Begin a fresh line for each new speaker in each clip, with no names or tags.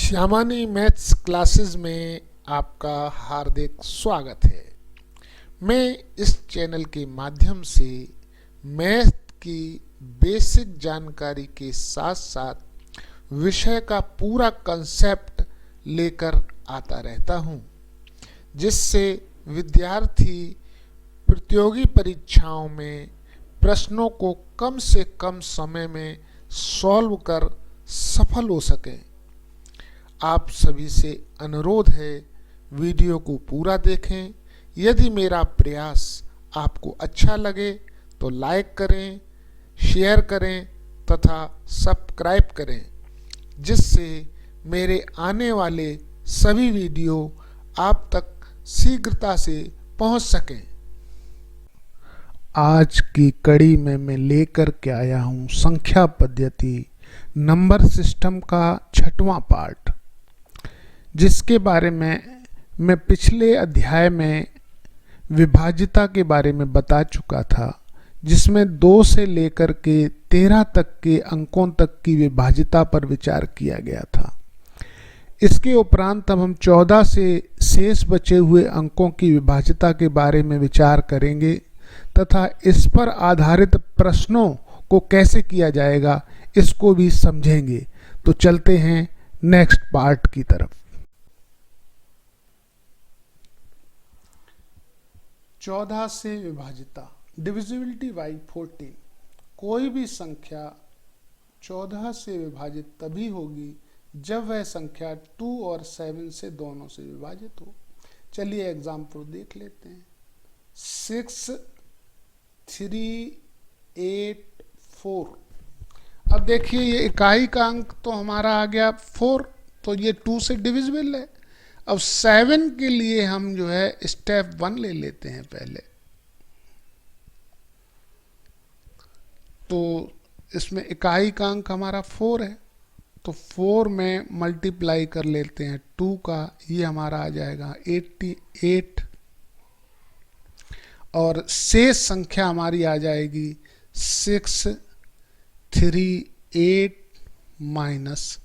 श्यामानी maths classes में आपका हार्दिक स्वागत है। मैं इस चैनल के माध्यम से मैथ की बेसिक जानकारी के साथ साथ विषय का पूरा कंसेप्ट लेकर आता रहता हूं, जिससे विद्यार्थी प्रतियोगी परीक्षाओं में प्रश्नों को कम से कम समय में सॉल्व कर सफल हो सकें। आप सभी से अनुरोध है, वीडियो को पूरा देखें। यदि मेरा प्रयास आपको अच्छा लगे तो लाइक करें, शेयर करें तथा सब्सक्राइब करें, जिससे मेरे आने वाले सभी वीडियो आप तक शीघ्रता से पहुंच सकें। आज की कड़ी में मैं लेकर के आया हूं संख्या पद्धति नंबर सिस्टम का 6वां पार्ट, जिसके बारे में मैं पिछले अध्याय में विभाज्यता के बारे में बता चुका था, जिसमें 2 से लेकर के 13 तक के अंकों तक की विभाज्यता पर विचार किया गया था। इसके उपरांत अब हम 14 से शेष बचे हुए अंकों की विभाज्यता के बारे में विचार करेंगे तथा इस पर आधारित प्रश्नों को कैसे किया जाएगा इसको भी समझेंगे। तो चलते हैं नेक्स्ट पार्ट की तरफ। 14 से विभाज्यता, डिविजिबिलिटी बाई 14। कोई भी संख्या 14 से विभाजित तभी होगी जब वह संख्या 2 और 7 से दोनों से विभाजित हो। चलिए एग्जाम्पल देख लेते हैं। 6, 3, 8, 4। अब देखिए ये इकाई का अंक तो हमारा आ गया 4, तो ये 2 से डिविजिबल है। अब 7 के लिए हम जो है स्टेप 1 ले लेते हैं पहले। तो इसमें इकाई का अंक हमारा 4 है, तो 4 में मल्टीप्लाई कर लेते हैं 2 का, ये हमारा आ जाएगा 88। और शेष संख्या हमारी आ जाएगी 6, 3, 8 माइनस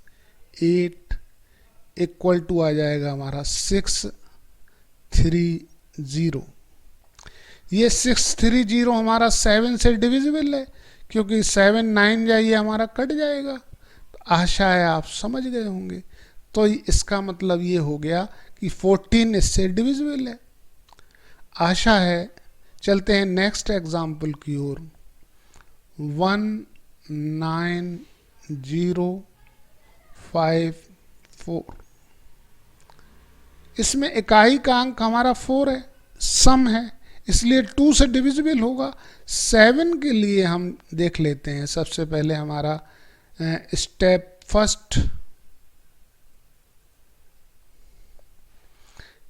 8 इक्वल टू आ जाएगा हमारा 6, 3, 0। ये 6, 3, 0 हमारा 7 से डिविजिबल है, क्योंकि 7, 9 जाइए हमारा कट जाएगा। तो आशा है आप समझ गए होंगे। तो इसका मतलब ये हो गया कि 14 इससे डिविजिबल है। आशा है। चलते हैं नेक्स्ट एग्जाम्पल की ओर। 19054। इसमें इकाई का अंक हमारा 4 है, सम है, इसलिए 2 से डिविजिबल होगा। 7 के लिए हम देख लेते हैं। सबसे पहले हमारा स्टेप फर्स्ट,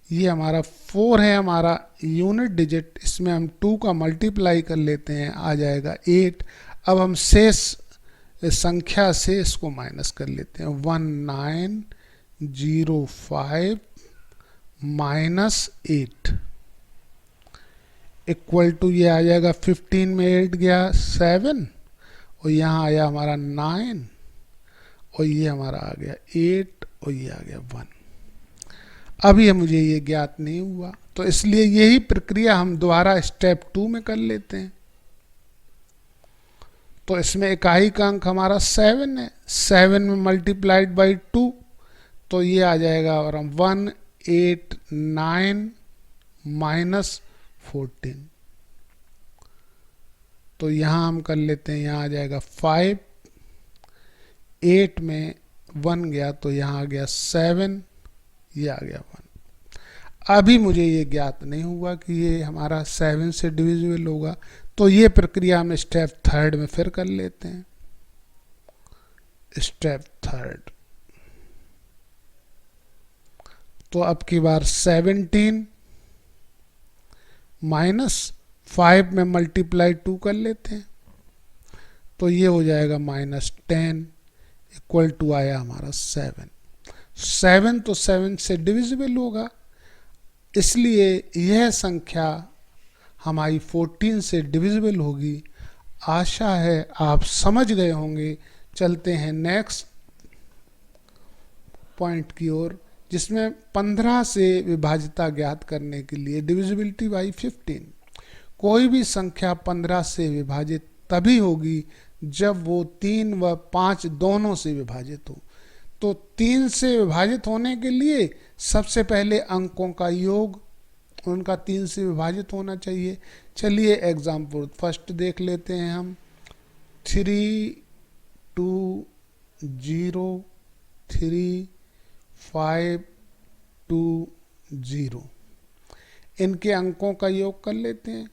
ये हमारा 4 है, हमारा यूनिट डिजिट। इसमें हम 2 का मल्टीप्लाई कर लेते हैं, आ जाएगा 8। अब हम शेष संख्या से इसको माइनस कर लेते हैं। 1905 माइनस 8 इक्वल टू, ये आ जाएगा 15 में 8 गया 7, और यहाँ आया हमारा 9, और ये हमारा आ गया 8, और ये आ गया 1। अभी मुझे ये ज्ञात नहीं हुआ, तो इसलिए यही प्रक्रिया हम दोबारा स्टेप 2 में कर लेते हैं। तो इसमें इकाई का अंक हमारा 7 है, 7 में मल्टीप्लाइड बाई 2, तो ये आ जाएगा और हम 189 माइनस 14। तो यहाँ हम कर लेते हैं, यहाँ आ जाएगा 5, 8 में 1 गया तो यहाँ आ गया 7, ये आ गया 1। अभी मुझे ये ज्ञात नहीं हुआ कि ये हमारा 7 से डिविजिबल होगा, तो ये प्रक्रिया हम स्टेप 3 में फिर कर लेते हैं। स्टेप 3, तो अब की बार 17 माइनस 5 में मल्टीप्लाई 2 कर लेते हैं, तो ये हो जाएगा -10 इक्वल टू आया हमारा 7। 7 तो 7 से डिविजिबल होगा, इसलिए यह संख्या हमारी 14 से डिविजिबल होगी। आशा है आप समझ गए होंगे। चलते हैं नेक्स्ट पॉइंट की ओर, जिसमें 15 से विभाज्यता ज्ञात करने के लिए डिविजिबिलिटी बाई 15। कोई भी संख्या 15 से विभाजित तभी होगी जब वो 3 व 5 दोनों से विभाजित हो। तो 3 से विभाजित होने के लिए सबसे पहले अंकों का योग उनका 3 से विभाजित होना चाहिए। चलिए एग्जाम्पल फर्स्ट देख लेते हैं हम। 3 2 0 3 5 2 0, इनके अंकों का योग कर लेते हैं।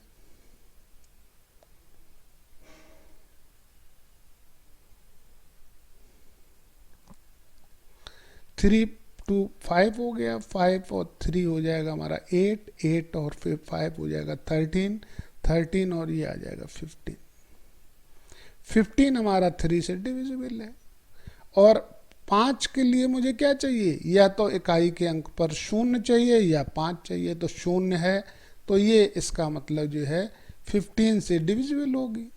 3 2 5 हो गया, 5 और 3 हो जाएगा हमारा 8, 8 और फिर 5 हो जाएगा 13, 13 और ये आ जाएगा 15। 15 हमारा 3 से डिविजिबल है। और 5 के लिए मुझे क्या चाहिए, या तो इकाई के अंक पर 0 चाहिए या 5 चाहिए। तो 0 है तो ये इसका मतलब जो है 15 से डिविजिबल होगी।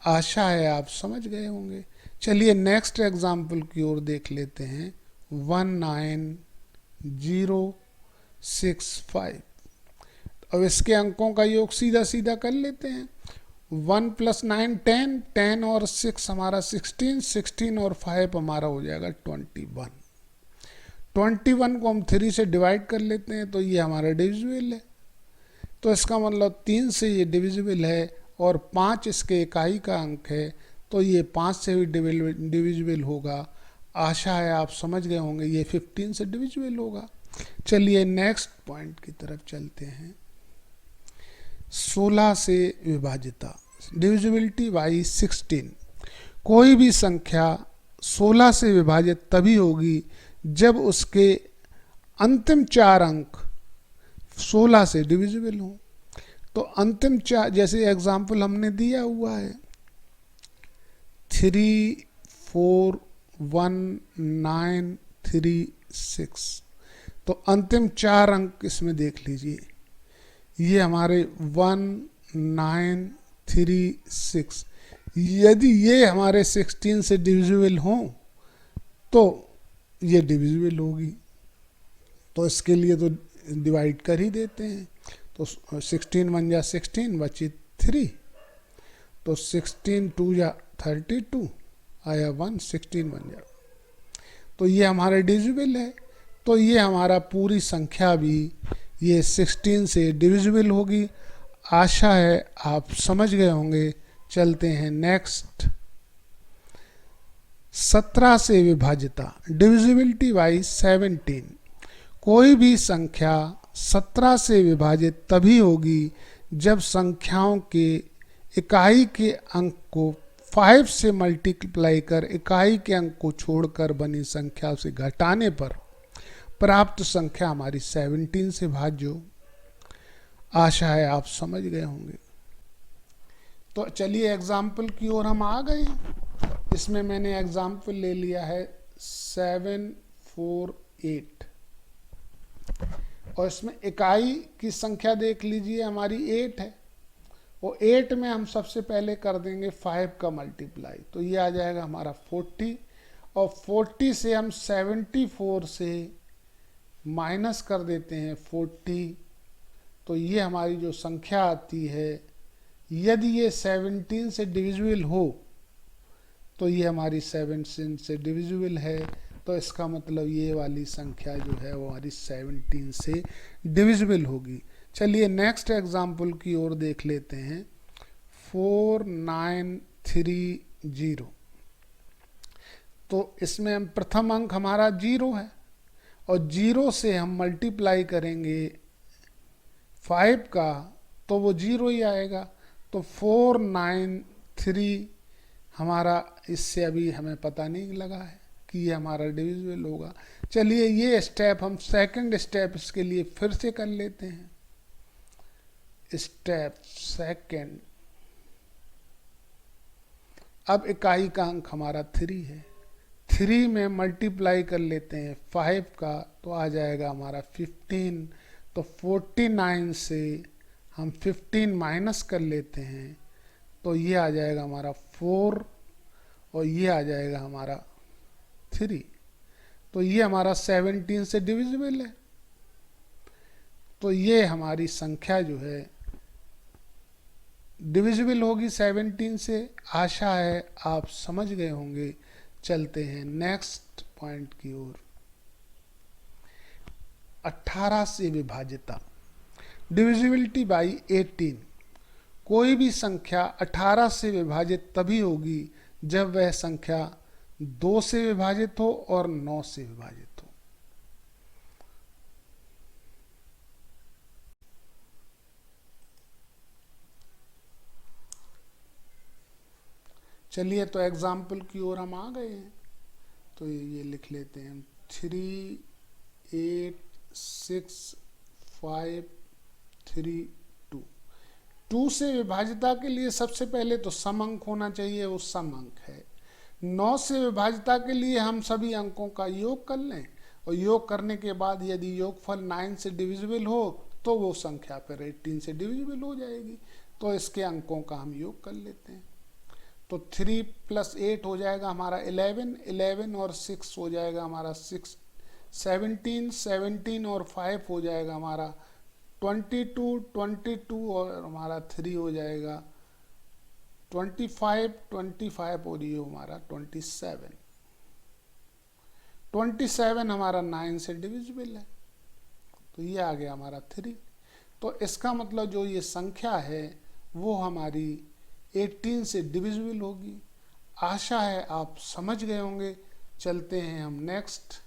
आशा है आप समझ गए होंगे। चलिए नेक्स्ट एग्जाम्पल की ओर देख लेते हैं। 19065। अब इसके अंकों का योग सीधा सीधा कर लेते हैं। 1 + 9 10, 10 और 6 हमारा 16, 16 और 5 हमारा हो जाएगा 21। 21 को हम 3 से डिवाइड कर लेते हैं तो ये हमारा डिविजिबल है। तो इसका मतलब 3 से ये डिविजिबल है और 5 इसके इकाई का अंक है, तो ये 5 से भी डिविजिबल होगा। आशा है आप समझ गए होंगे, ये 15 से डिविजिबल होगा। चलिए नेक्स्ट पॉइंट की तरफ चलते हैं। 16 से विभाज्यता, डिविजिबिलिटी बाई 16। कोई भी संख्या 16 से विभाजित तभी होगी जब उसके अंतिम 4 अंक 16 से डिविजिबल हों। तो अंतिम 4, जैसे एग्जाम्पल हमने दिया हुआ है 3 4 1 9 3 6, तो अंतिम 4 अंक इसमें देख लीजिए, ये हमारे 1 9 3 6। यदि ये हमारे 16 से डिविजिबल हों तो ये डिविजिबल होगी। तो इसके लिए तो डिवाइड कर ही देते हैं। तो 16 1 जा 16 बची 3, तो 16 2 जा 32 आया 1, 16 1 जा, तो ये हमारा डिविजिबल है। तो ये हमारा पूरी संख्या भी ये 16 से डिविजिबल होगी। आशा है आप समझ गए होंगे। चलते हैं नेक्स्ट। 17 से विभाज्यता, डिविजिबिलिटी बाई 17। कोई भी संख्या 17 से विभाजित तभी होगी जब संख्याओं के इकाई के अंक को 5 से मल्टीप्लाई कर इकाई के अंक को छोड़कर बनी संख्या से घटाने पर प्राप्त संख्या हमारी 17 से भाज्य हो। आशा है आप समझ गए होंगे। तो चलिए एग्जाम्पल की ओर हम आ गए हैं। इसमें मैंने एग्जाम्पल ले लिया है 7 4 8, और इसमें इकाई की संख्या देख लीजिए हमारी 8 है। और 8 में हम सबसे पहले कर देंगे 5 का मल्टीप्लाई, तो ये आ जाएगा हमारा 40। और 40 से हम 74 से माइनस कर देते हैं 40, तो ये हमारी जो संख्या आती है, यदि ये 17 से डिविजिबल हो तो ये हमारी 17 से डिविजिबल है। तो इसका मतलब ये वाली संख्या जो है वो हमारी 17 से डिविजिबल होगी। चलिए नेक्स्ट एग्जाम्पल की ओर देख लेते हैं। 4930, तो इसमें हम प्रथम अंक हमारा 0 है और 0 से हम मल्टीप्लाई करेंगे 5 का तो वो 0 ही आएगा। तो 493 हमारा, इससे अभी हमें पता नहीं लगा है कि ये हमारा डिविजिबल होगा। चलिए ये स्टेप हम सेकंड स्टेप इसके लिए फिर से कर लेते हैं। स्टेप सेकंड, अब इकाई का अंक हमारा 3 है। 3 में मल्टीप्लाई कर लेते हैं 5 का, तो आ जाएगा हमारा 15। तो 49 से हम 15 माइनस कर लेते हैं, तो ये आ जाएगा हमारा 4 और ये आ जाएगा हमारा 3। तो ये हमारा 17 से डिविजिबल है। तो ये हमारी संख्या जो है डिविजिबल होगी 17 से। आशा है आप समझ गए होंगे। चलते हैं नेक्स्ट पॉइंट की ओर। 18 से विभाजिता, डिविजिबिलिटी बाई 18। कोई भी संख्या 18 से विभाजित तभी होगी जब वह संख्या 2 से विभाजित हो और 9 से विभाजित हो। चलिए तो एग्जाम्पल की ओर हम आ गए हैं। तो ये लिख लेते हैं 3 8 6 5 3 2। 2 से विभाजिता के लिए सबसे पहले तो सम अंक होना चाहिए, वो सम अंक है। 9 से विभाजिता के लिए हम सभी अंकों का योग कर लें, और योग करने के बाद यदि योगफल 9 से डिविजिबल हो तो वो संख्या फिर 18 से डिविजिबल हो जाएगी। तो इसके अंकों का हम योग कर लेते हैं। तो 3 + 8 हो जाएगा हमारा 11, 11 और 6 हो जाएगा हमारा 6, 17, 17 और 5 हो जाएगा हमारा 22, 22 और हमारा 3 हो जाएगा 25, 25 और ये हमारा 27। 27 हमारा 9 से डिविजिबल है, तो ये आ गया हमारा 3। तो इसका मतलब जो ये संख्या है वो हमारी 18 से डिविजिबल होगी। आशा है आप समझ गए होंगे। चलते हैं हम नेक्स्ट।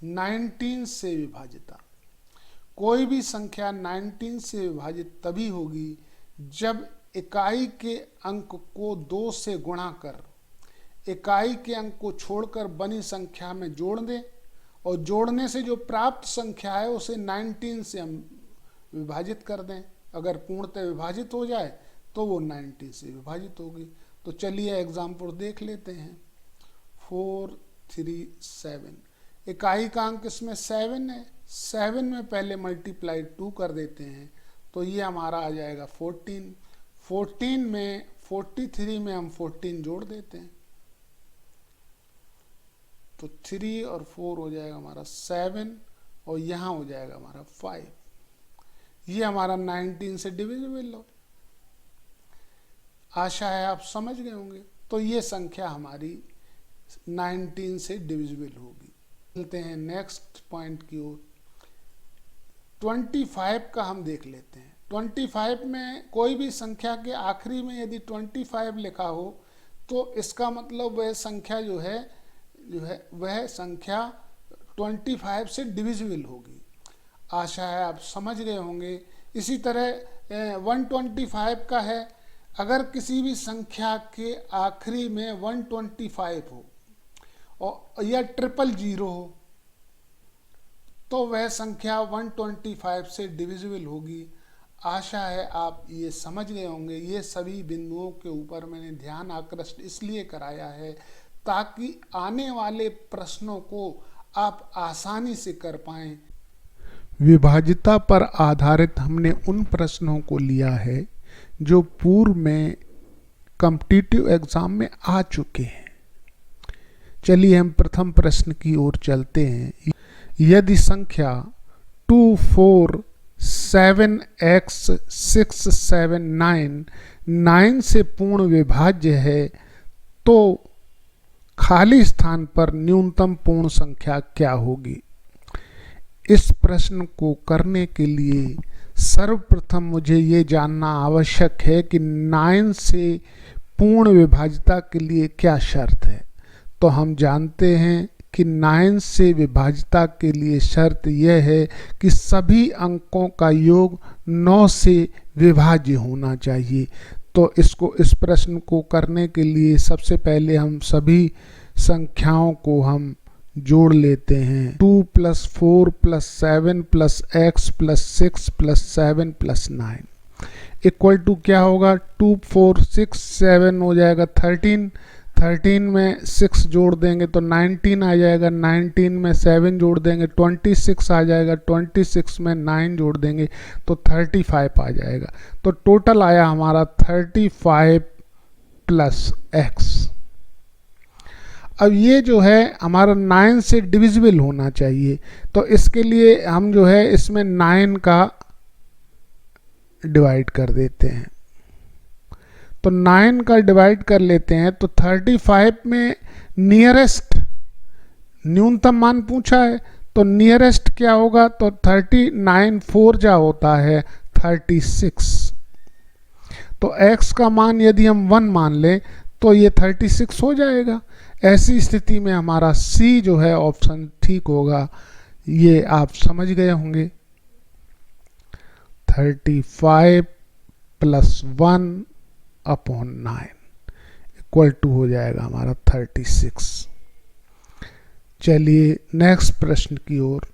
19 से विभाजिता। कोई भी संख्या 19 से विभाजित तभी होगी जब इकाई के अंक को 2 से गुणा कर इकाई के अंक को छोड़कर बनी संख्या में जोड़ दें, और जोड़ने से जो प्राप्त संख्या है उसे 19 से हम विभाजित कर दें। अगर पूर्णतः विभाजित हो जाए तो वो 19 से विभाजित होगी। तो चलिए एग्जाम्पल देख लेते हैं। 4 3 7। इकाई का अंक इसमें 7 है। 7 में पहले मल्टीप्लाई 2 कर देते हैं, तो ये हमारा आ जाएगा 14। 14 में 43 में हम 14 जोड़ देते हैं, तो 3 और 4 हो जाएगा हमारा 7, और यहाँ हो जाएगा हमारा 5। ये हमारा 19 से डिविजिबल हो। आशा है आप समझ गए होंगे। तो ये संख्या हमारी 19 से डिविजिबल होगी। चलते हैं नेक्स्ट पॉइंट की ओर। 25 का हम देख लेते हैं। 25 में कोई भी संख्या के आखिरी में यदि 25 लिखा हो तो इसका मतलब वह संख्या जो है वह संख्या 25 से डिविजिबल होगी। आशा है आप समझ गए होंगे। इसी तरह 125 का है। अगर किसी भी संख्या के आखिरी में 125 हो और या 000 हो तो वह संख्या 125 से डिविजिबल होगी। आशा है आप ये समझ गए होंगे। ये सभी बिंदुओं के ऊपर मैंने ध्यान आकृष्ट इसलिए कराया है ताकि आने वाले प्रश्नों को आप आसानी से कर पाएं। विभाजिता पर आधारित हमने उन प्रश्नों को लिया है जो पूर्व में कॉम्पिटिटिव एग्जाम में आ चुके हैं। चलिए हम प्रथम प्रश्न की ओर चलते हैं। यदि संख्या 2 4 7 x 6 7 9 9 से पूर्ण विभाज्य है तो खाली स्थान पर न्यूनतम पूर्ण संख्या क्या होगी? इस प्रश्न को करने के लिए सर्वप्रथम मुझे ये जानना आवश्यक है कि 9 से पूर्ण विभाजिता के लिए क्या शर्त है। तो हम जानते हैं कि 9 से विभाजिता के लिए शर्त यह है कि सभी अंकों का योग 9 से विभाज्य होना चाहिए। तो इस प्रश्न को करने के लिए सबसे पहले हम सभी संख्याओं को हम जोड़ लेते हैं। 2 + 4 + 7 + x + 6 + 7 + 9 इक्वल टू क्या होगा? 2 4 6 7 हो जाएगा 13। 13 में 6 जोड़ देंगे तो 19 आ जाएगा। 19 में 7 जोड़ देंगे 26 आ जाएगा। 26 में 9 जोड़ देंगे तो 35 आ जाएगा। तो टोटल आया हमारा 35 + x। अब ये जो है हमारा 9 से डिविजिबल होना चाहिए, तो इसके लिए हम जो है इसमें 9 का डिवाइड कर देते हैं। तो 9 का डिवाइड कर लेते हैं तो 35 में नियरेस्ट न्यूनतम मान पूछा है, तो नियरेस्ट क्या होगा, तो 39 4 जा होता है 36। तो x का मान यदि हम 1 मान लें तो ये 36 हो जाएगा। ऐसी स्थिति में हमारा C जो है ऑप्शन ठीक होगा, ये आप समझ गए होंगे। 35 + 1 अपॉन 9 इक्वल टू हो जाएगा हमारा 36। चलिए नेक्स्ट प्रश्न की ओर।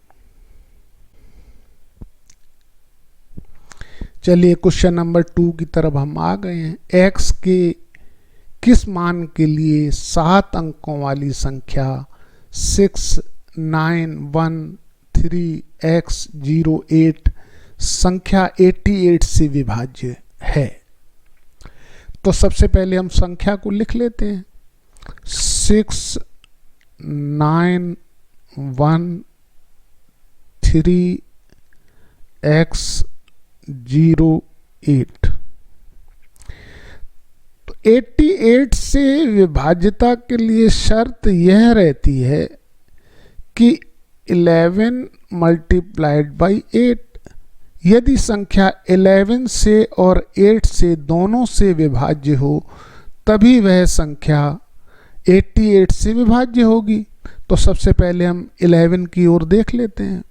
चलिए क्वेश्चन नंबर 2 की तरफ हम आ गए हैं। x के किस मान के लिए 7 अंकों वाली संख्या 6913x08 संख्या 88 से विभाज्य है? तो सबसे पहले हम संख्या को लिख लेते हैं। 6913x08। तो 88 से विभाज्यता के लिए शर्त यह रहती है कि 11 × 8। यदि संख्या 11 से और 8 से दोनों से विभाज्य हो तभी वह संख्या 88 से विभाज्य होगी। तो सबसे पहले हम 11 की ओर देख लेते हैं।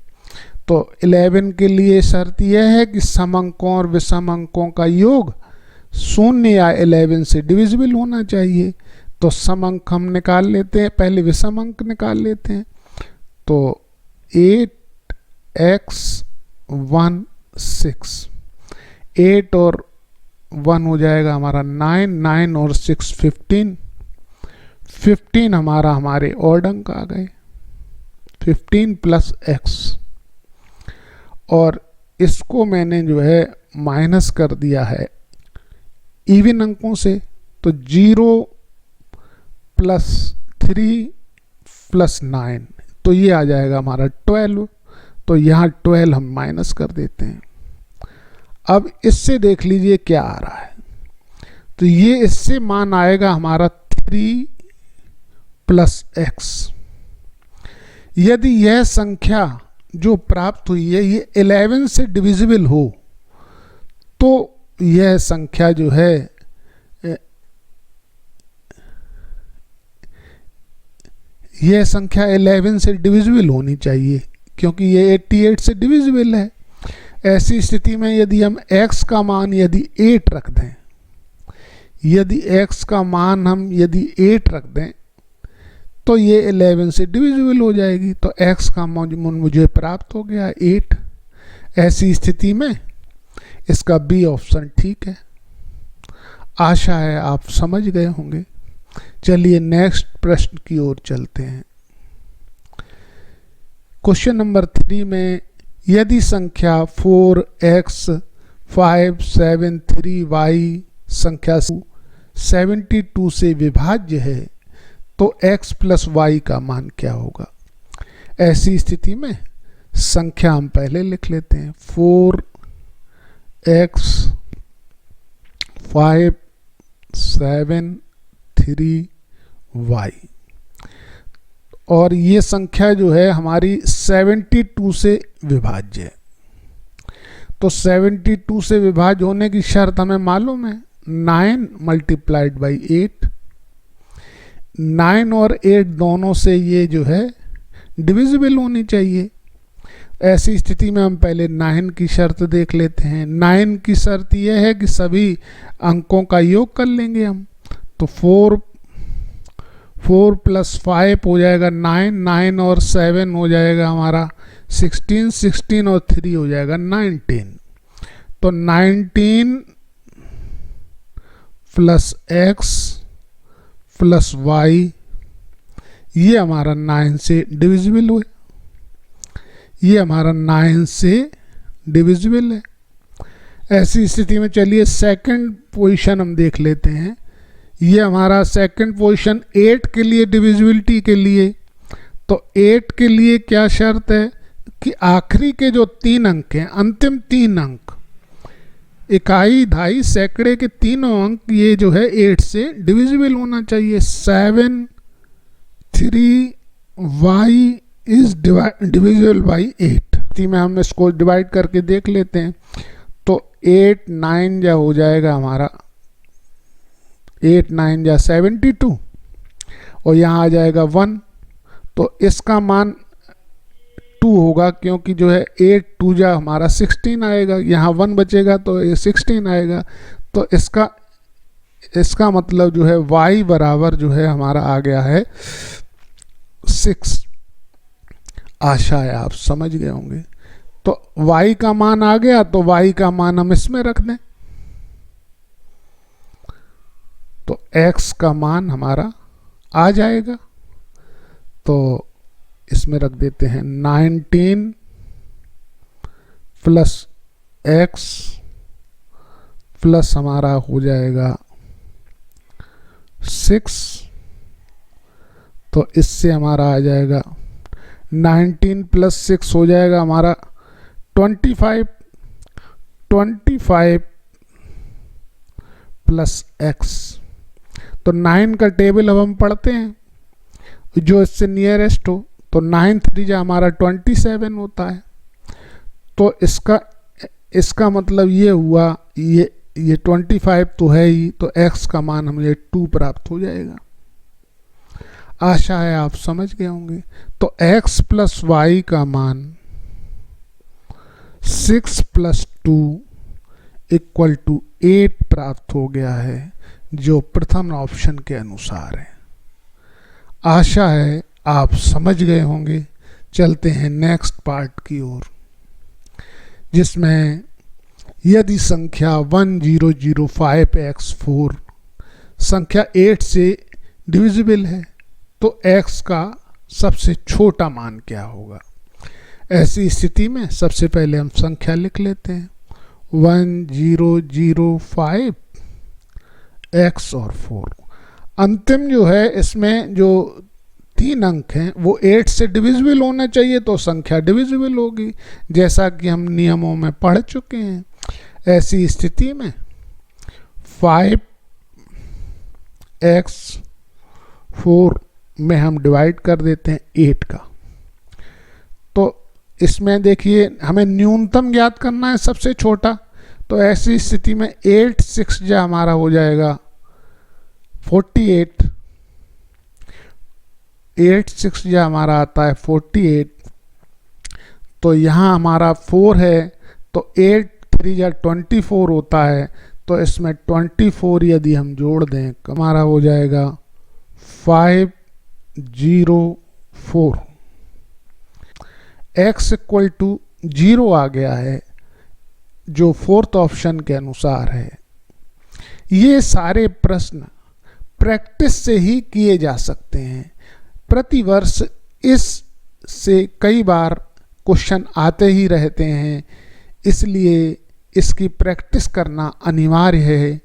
तो 11 के लिए शर्त यह है कि सम अंकों और विषम अंकों का योग 0 या 11 से डिविजिबल होना चाहिए। तो सम अंक हम निकाल लेते हैं, पहले विषम अंक निकाल लेते हैं। तो 8x1 6, 8 और 1 हो जाएगा हमारा 9, 9 और 6 15, 15 हमारे ओड अंक आ गए। 15 + x, और इसको मैंने जो है माइनस कर दिया है इवन अंकों से। तो 0 + 3 + 9, तो ये आ जाएगा हमारा 12। तो यहाँ 12 हम माइनस कर देते हैं। अब इससे देख लीजिए क्या आ रहा है। तो ये इससे मान आएगा हमारा 3 + x। यदि यह संख्या जो प्राप्त हुई है ये 11 से डिविजिबल हो तो यह संख्या जो है यह संख्या 11 से डिविजिबल होनी चाहिए, क्योंकि ये 88 से डिविजिबल है। ऐसी स्थिति में यदि हम x का मान यदि 8 रख दें, यदि x का मान हम यदि 8 रख दें तो ये 11 से डिविजिबल हो जाएगी। तो x का मान मुझे प्राप्त हो गया 8। ऐसी स्थिति में इसका बी ऑप्शन ठीक है। आशा है आप समझ गए होंगे। चलिए नेक्स्ट प्रश्न की ओर चलते हैं। क्वेश्चन नंबर 3 में यदि संख्या 4x573y संख्या 72 से विभाज्य है तो x + y का मान क्या होगा? ऐसी स्थिति में संख्या हम पहले लिख लेते हैं। 4x573y, और ये संख्या जो है हमारी 72 से विभाज्य है। तो 72 से विभाज्य होने की शर्त हमें मालूम है, 9 × 8। 9 और 8 दोनों से ये जो है डिविजिबल होनी चाहिए। ऐसी स्थिति में हम पहले 9 की शर्त देख लेते हैं। 9 की शर्त यह है कि सभी अंकों का योग कर लेंगे हम। तो 4 + 5 हो जाएगा 9, 9 और 7 हो जाएगा हमारा 16, 16 और 3 हो जाएगा 19। तो 19 + x + y, ये हमारा 9 से डिविजिबल हुए। ये हमारा 9 से डिविजिबल है। ऐसी स्थिति में चलिए सेकंड पोजीशन हम देख लेते हैं। ये हमारा सेकंड पोजीशन 8 के लिए डिविजिबिलिटी के लिए। तो 8 के लिए क्या शर्त है कि आखिरी के जो 3 अंक हैं, अंतिम 3 अंक, इकाई, दहाई, सैकड़े के तीनों अंक ये जो है 8 से डिविजिबल होना चाहिए। 7 3 y इज डिविजिबल बाई 8। इसी में हम इसको डिवाइड करके देख लेते हैं। तो 8 9 जा हो जाएगा हमारा, 8 9 जा 72 और यहाँ आ जाएगा 1। तो इसका मान 2 होगा, क्योंकि जो है 8 2 जा हमारा 16 आएगा, यहाँ 1 बचेगा तो ये 16 आएगा। तो इसका मतलब जो है y बराबर जो है हमारा आ गया है 6। आशा है आप समझ गए होंगे। तो y का मान आ गया, तो y का मान हम इसमें रख दें, तो x का मान हमारा आ जाएगा। तो इसमें रख देते हैं 19 प्लस x प्लस हमारा हो जाएगा 6। तो इससे हमारा आ जाएगा 19 प्लस 6 हो जाएगा हमारा 25 प्लस x। तो 9 का टेबल अब हम पढ़ते हैं जो इससे नियरेस्ट हो। तो 9 3 जा हमारा 27 होता है। तो इसका मतलब ये हुआ, ये 25 तो है ही, तो x का मान हमें 2 प्राप्त हो जाएगा। आशा है आप समझ गए होंगे। तो x प्लस वाई का मान 6 प्लस 2 इक्वल टू 8 प्राप्त हो गया है, जो प्रथम ऑप्शन के अनुसार है। आशा है आप समझ गए होंगे। चलते हैं नेक्स्ट पार्ट की ओर, जिसमें यदि संख्या 1005x4 संख्या 8 से डिविजिबल है तो x का सबसे छोटा मान क्या होगा। ऐसी स्थिति में सबसे पहले हम संख्या लिख लेते हैं 1005 x और 4। अंतिम जो है इसमें जो 3 अंक हैं वो 8 से डिविजिबल होना चाहिए, तो संख्या डिविजिबल होगी, जैसा कि हम नियमों में पढ़ चुके हैं। ऐसी स्थिति में 5x4 में हम डिवाइड कर देते हैं 8 का। तो इसमें देखिए हमें न्यूनतम ज्ञात करना है, सबसे छोटा। तो ऐसी स्थिति में 8 6 जा हमारा हो जाएगा 48। 8 6 जा हमारा आता है 48। तो यहाँ हमारा 4 है, तो 8 3 जा 24 होता है। तो इसमें 24 यदि हम जोड़ दें तो हमारा हो जाएगा 504। x इक्वल टू 0 आ गया है, जो 4th ऑप्शन के अनुसार है। ये सारे प्रश्न प्रैक्टिस से ही किए जा सकते हैं। प्रतिवर्ष इससे कई बार क्वेश्चन आते ही रहते हैं, इसलिए इसकी प्रैक्टिस करना अनिवार्य है।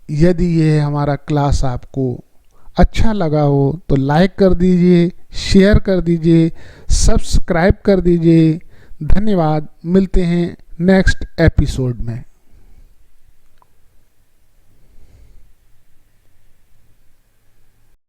यदि ये हमारा क्लास आपको अच्छा लगा हो तो लाइक कर दीजिए, शेयर कर दीजिए, सब्सक्राइब कर दीजिए। धन्यवाद। मिलते हैं नेक्स्ट एपिसोड में।